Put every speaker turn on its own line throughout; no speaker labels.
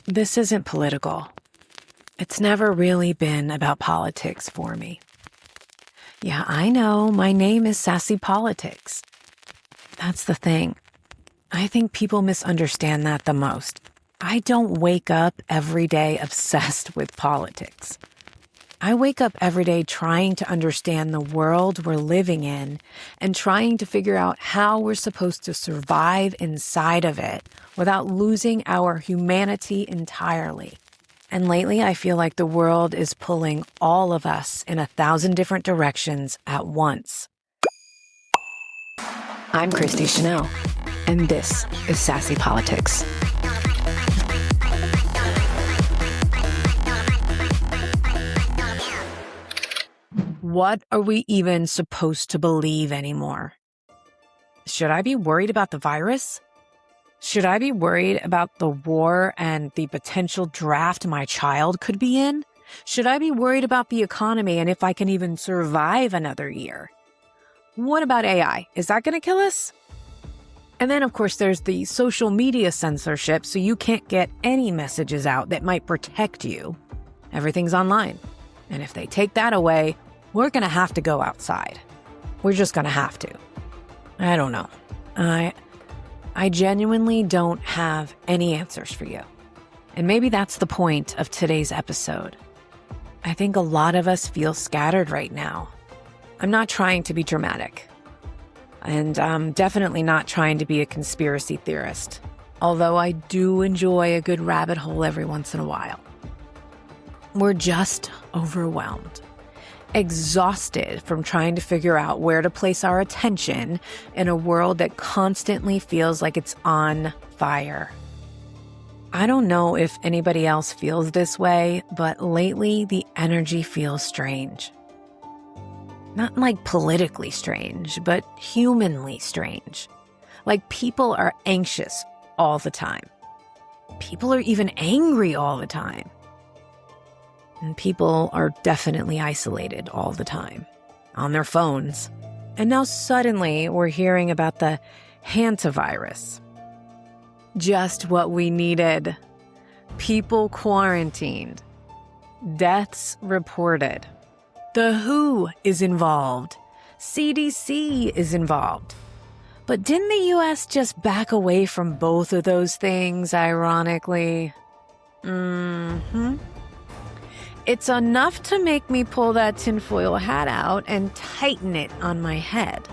This isn't political. It's never really been about politics for me. Yeah, I know, my name is Sassy Politics. That's the thing. I think people misunderstand that the most. I don't wake up every day obsessed with politics. I wake up every day trying to understand the world we're living in and trying to figure out how we're supposed to survive inside of it without losing our humanity entirely. And lately, I feel like the world is pulling all of us in 1,000 different directions at once. I'm Christi Chanelle, and this is Sassy Politics. What are we even supposed to believe anymore? Should I be worried about the virus? Should I be worried about the war and the potential draft my child could be in? Should I be worried about the economy and if I can even survive another year? What about AI? Is that going to kill us? And then, of course, there's the social media censorship, so you can't get any messages out that might protect you. Everything's online. And if they take that away, we're going to have to go outside. We're just going to have to. I don't know. I genuinely don't have any answers for you. And maybe that's the point of today's episode. I think a lot of us feel scattered right now. I'm not trying to be dramatic. And I'm definitely not trying to be a conspiracy theorist, although I do enjoy a good rabbit hole every once in a while. We're just overwhelmed. Exhausted from trying to figure out where to place our attention in a world that constantly feels like it's on fire. I don't know if anybody else feels this way, but lately the energy feels strange. Not like politically strange, but humanly strange. Like people are anxious all the time. People are even angry all the time. And people are definitely isolated all the time, on their phones. And now suddenly we're hearing about the hantavirus. Just what we needed. People quarantined. Deaths reported. The WHO is involved. CDC is involved. But didn't the US just back away from both of those things, ironically? It's enough to make me pull that tinfoil hat out and tighten it on my head.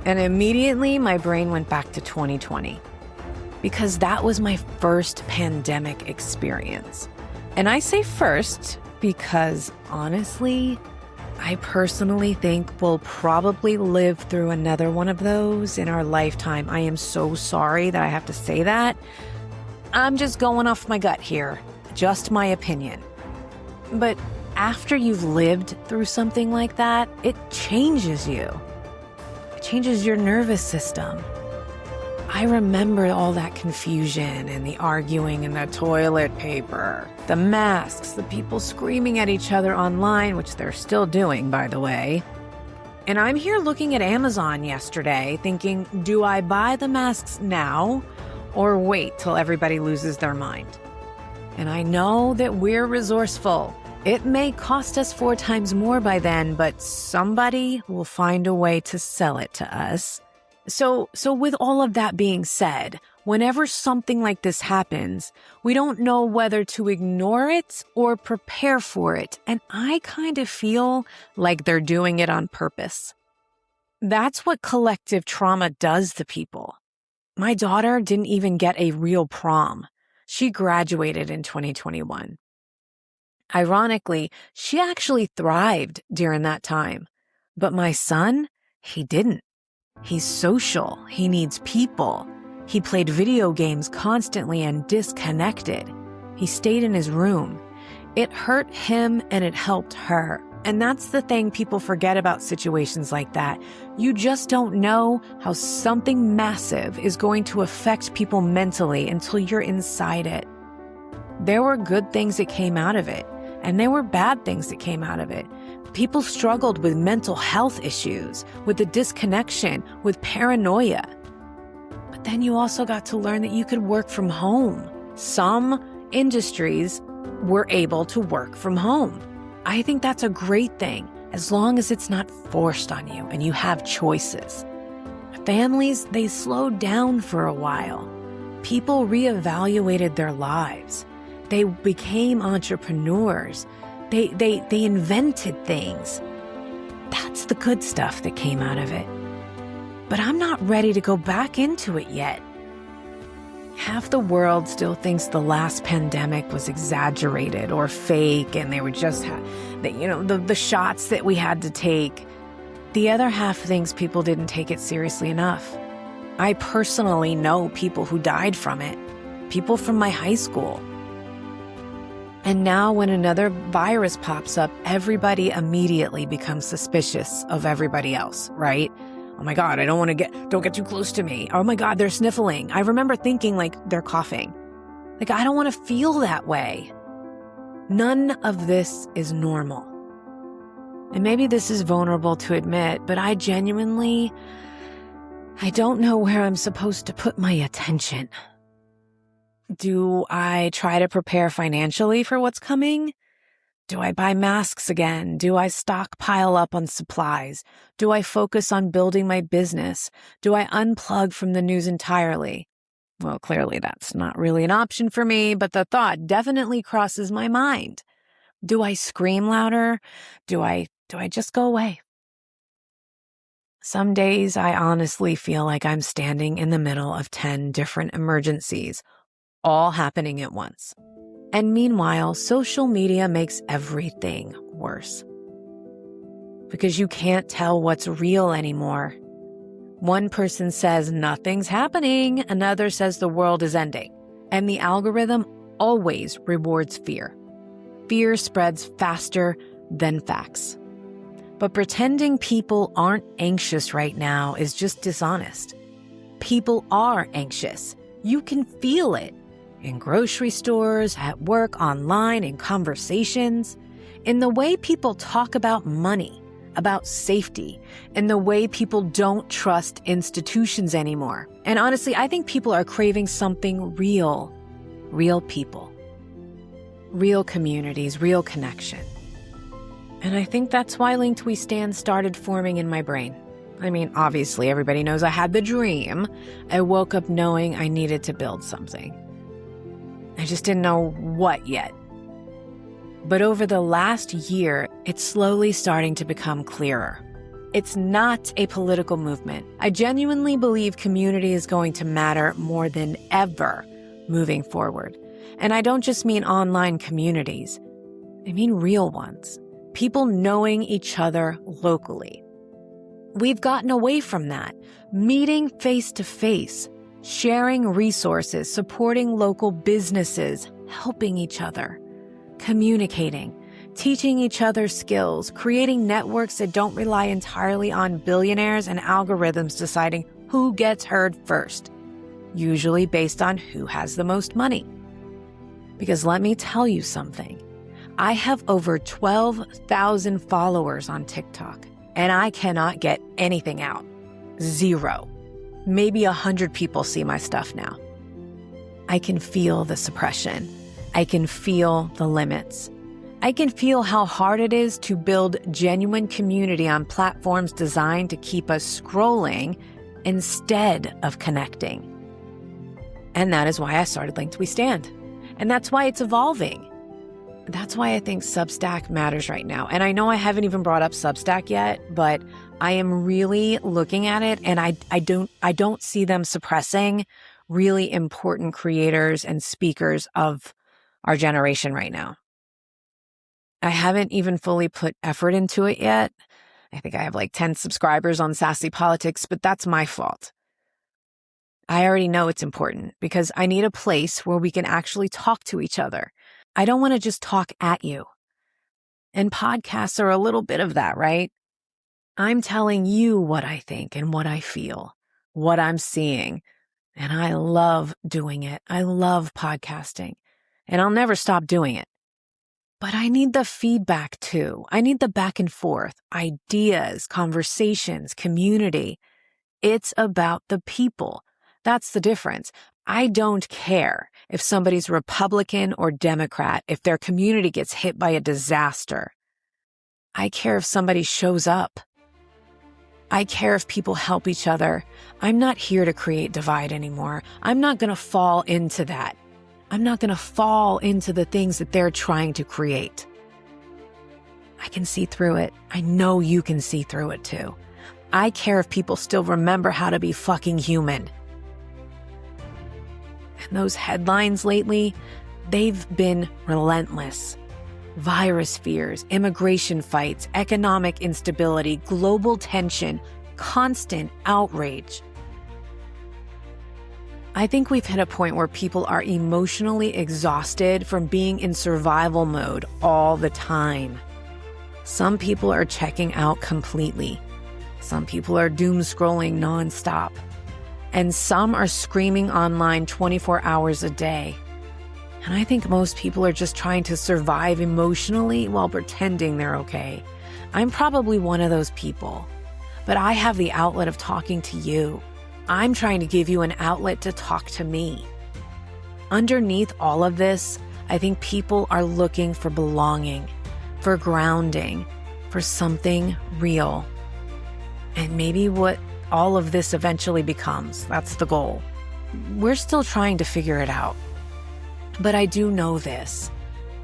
And immediately my brain went back to 2020 because that was my first pandemic experience. And I say first because honestly, I personally think we'll probably live through another one of those in our lifetime. I am so sorry that I have to say that. I'm just going off my gut here, just my opinion. But after you've lived through something like that, it changes you. It changes your nervous system. I remember all that confusion and the arguing and the toilet paper, the masks, the people screaming at each other online, which they're still doing, by the way. And I'm here looking at Amazon yesterday thinking, do I buy the masks now or wait till everybody loses their mind? And I know that we're resourceful. It may cost us 4 times more by then, but somebody will find a way to sell it to us. So with all of that being said, whenever something like this happens, we don't know whether to ignore it or prepare for it. And I kind of feel like they're doing it on purpose. That's what collective trauma does to people. My daughter didn't even get a real prom. She graduated in 2021. Ironically, she actually thrived during that time. But my son, he didn't. He's social. He needs people. He played video games constantly and disconnected. He stayed in his room. It hurt him and it helped her. And that's the thing people forget about situations like that. You just don't know how something massive is going to affect people mentally until you're inside it. There were good things that came out of it, and there were bad things that came out of it. People struggled with mental health issues, with the disconnection, with paranoia. But then you also got to learn that you could work from home. Some industries were able to work from home. I think that's a great thing, as long as it's not forced on you and you have choices. Families, they slowed down for a while. People reevaluated their lives. They became entrepreneurs. They invented things. That's the good stuff that came out of it. But I'm not ready to go back into it yet. Half the world still thinks the last pandemic was exaggerated or fake, and they were just, the shots that we had to take. The other half thinks people didn't take it seriously enough. I personally know people who died from it, people from my high school. And now when another virus pops up, everybody immediately becomes suspicious of everybody else, right? Oh my God, don't get too close to me. Oh my God, they're sniffling. I remember thinking like they're coughing. Like, I don't want to feel that way. None of this is normal. And maybe this is vulnerable to admit, but I don't know where I'm supposed to put my attention. Do I try to prepare financially for what's coming? Do I buy masks again? Do I stockpile up on supplies? Do I focus on building my business? Do I unplug from the news entirely? Well, clearly that's not really an option for me, but the thought definitely crosses my mind. Do I scream louder? Do I just go away? Some days I honestly feel like I'm standing in the middle of 10 different emergencies, all happening at once. And meanwhile, social media makes everything worse. Because you can't tell what's real anymore. One person says nothing's happening, another says the world is ending. And the algorithm always rewards fear. Fear spreads faster than facts. But pretending people aren't anxious right now is just dishonest. People are anxious. You can feel it. In grocery stores, at work, online, in conversations, in the way people talk about money, about safety, in the way people don't trust institutions anymore. And honestly, I think people are craving something real people, real communities, real connection. And I think that's why LinkedWeStand started forming in my brain. I mean, obviously, everybody knows I had the dream. I woke up knowing I needed to build something. I just didn't know what yet. But over the last year, it's slowly starting to become clearer. It's not a political movement. I genuinely believe community is going to matter more than ever moving forward. And I don't just mean online communities. I mean real ones. People knowing each other locally. We've gotten away from that. Meeting face to face. Sharing resources, supporting local businesses, helping each other, communicating, teaching each other skills, creating networks that don't rely entirely on billionaires and algorithms deciding who gets heard first, usually based on who has the most money. Because let me tell you something, I have over 12,000 followers on TikTok, and I cannot get anything out. 0. Maybe 100 people see my stuff now. I can feel the suppression. I can feel the limits. I can feel how hard it is to build genuine community on platforms designed to keep us scrolling instead of connecting. And that is why I started LinkedWeStand. And that's why it's evolving. That's why I think Substack matters right now. And I know I haven't even brought up Substack yet, but I am really looking at it, and I don't see them suppressing really important creators and speakers of our generation right now. I haven't even fully put effort into it yet. I think I have like 10 subscribers on Sassy Politics, but that's my fault. I already know it's important because I need a place where we can actually talk to each other. I don't want to just talk at you. And podcasts are a little bit of that, right? I'm telling you what I think and what I feel, what I'm seeing. And I love doing it. I love podcasting. And I'll never stop doing it. But I need the feedback too. I need the back and forth, ideas, conversations, community. It's about the people. That's the difference. I don't care if somebody's Republican or Democrat, if their community gets hit by a disaster. I care if somebody shows up. I care if people help each other. I'm not here to create divide anymore. I'm not going to fall into that. I'm not going to fall into the things that they're trying to create. I can see through it. I know you can see through it too. I care if people still remember how to be fucking human. And those headlines lately, they've been relentless. Virus fears, immigration fights, economic instability, global tension, constant outrage. I think we've hit a point where people are emotionally exhausted from being in survival mode all the time. Some people are checking out completely. Some people are doom scrolling nonstop. And some are screaming online 24 hours a day. And I think most people are just trying to survive emotionally while pretending they're okay. I'm probably one of those people, but I have the outlet of talking to you. I'm trying to give you an outlet to talk to me. Underneath all of this, I think people are looking for belonging, for grounding, for something real. And maybe what all of this eventually becomes, that's the goal. We're still trying to figure it out. But I do know this.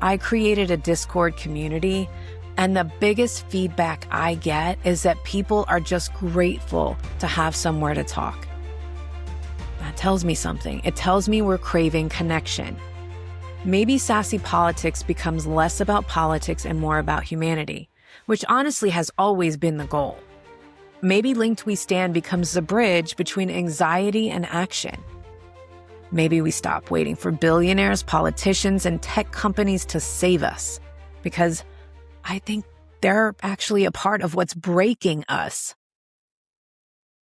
I created a Discord community, and the biggest feedback I get is that people are just grateful to have somewhere to talk. That tells me something. It tells me we're craving connection. Maybe Sassy Politics becomes less about politics and more about humanity, which honestly has always been the goal. Maybe LinkedWeStand becomes the bridge between anxiety and action. Maybe we stop waiting for billionaires, politicians, and tech companies to save us, because I think they're actually a part of what's breaking us.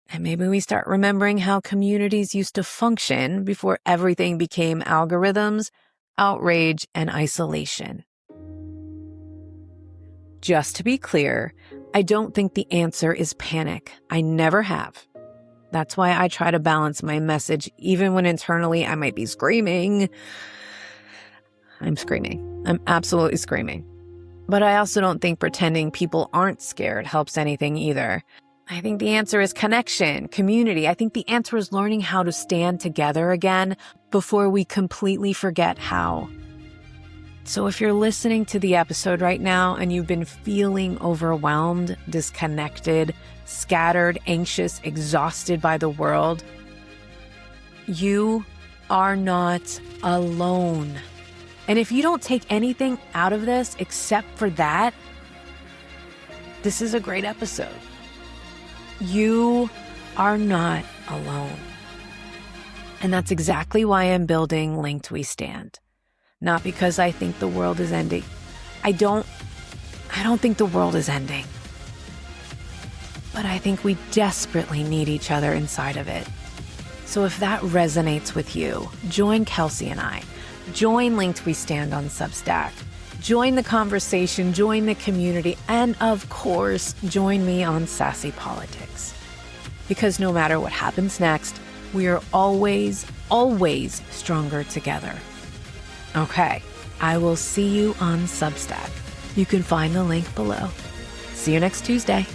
And maybe we start remembering how communities used to function before everything became algorithms, outrage, and isolation. Just to be clear, I don't think the answer is panic. I never have. That's why I try to balance my message, even when internally I might be screaming. I'm screaming. I'm absolutely screaming. But I also don't think pretending people aren't scared helps anything either. I think the answer is connection, community. I think the answer is learning how to stand together again before we completely forget how. So if you're listening to the episode right now and you've been feeling overwhelmed, disconnected, scattered, anxious, exhausted by the world, you are not alone. And if you don't take anything out of this except for that, this is a great episode. You are not alone. And that's exactly why I'm building LinkedWeStand. Not because I think the world is ending. I don't think the world is ending. But I think we desperately need each other inside of it. So if that resonates with you, join Kelsey and I. Join LinkedWeStand on Substack. Join the conversation, join the community, and of course, join me on Sassy Politics. Because no matter what happens next, we are always, always stronger together. Okay, I will see you on Substack. You can find the link below. See you next Tuesday.